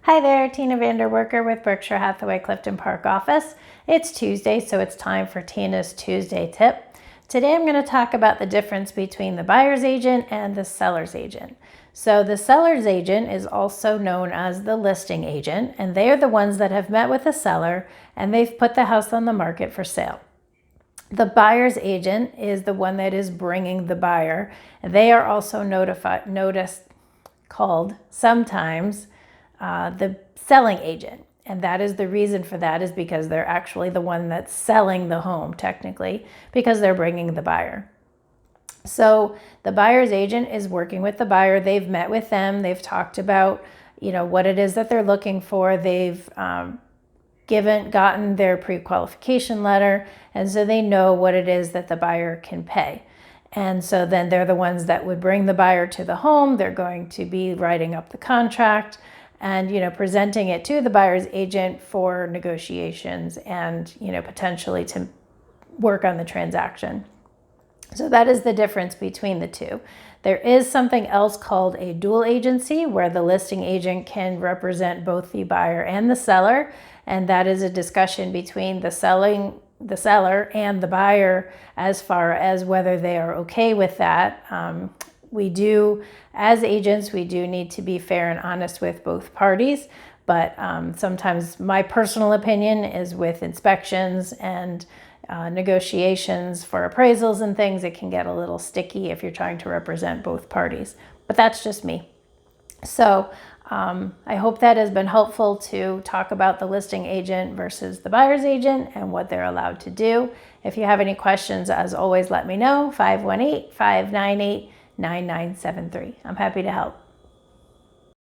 Hi there, Tina VanDerwerker with Berkshire Hathaway Clifton Park office. It's Tuesday, so it's time for Tina's Tuesday tip. Today I'm going to talk about the difference between the buyer's agent and the seller's agent. So the seller's agent is also known as the listing agent, and they are the ones that have met with the seller and they've put the house on the market for sale. The buyer's agent is the one that is bringing the buyer. They are also called sometimes the selling agent. And that is the reason for that is because they're actually the one that's selling the home technically because they're bringing the buyer. So the buyer's agent is working with the buyer. They've met with them. They've talked about, what it is that they're looking for. They've gotten their pre-qualification letter. And so they know what it is that the buyer can pay. And so then they're the ones that would bring the buyer to the home. They're going to be writing up the contract and presenting it to the buyer's agent for negotiations and potentially to work on the transaction. So that is the difference between the two. There is something else called a dual agency where the listing agent can represent both the buyer and the seller, and that is a discussion between the seller and the buyer as far as whether they are okay with that. As agents, we do need to be fair and honest with both parties, but sometimes my personal opinion is with inspections and negotiations for appraisals and things, it can get a little sticky if you're trying to represent both parties, but that's just me. So I hope that has been helpful to talk about the listing agent versus the buyer's agent and what they're allowed to do. If you have any questions, as always, let me know. 518-598-9973. I'm happy to help.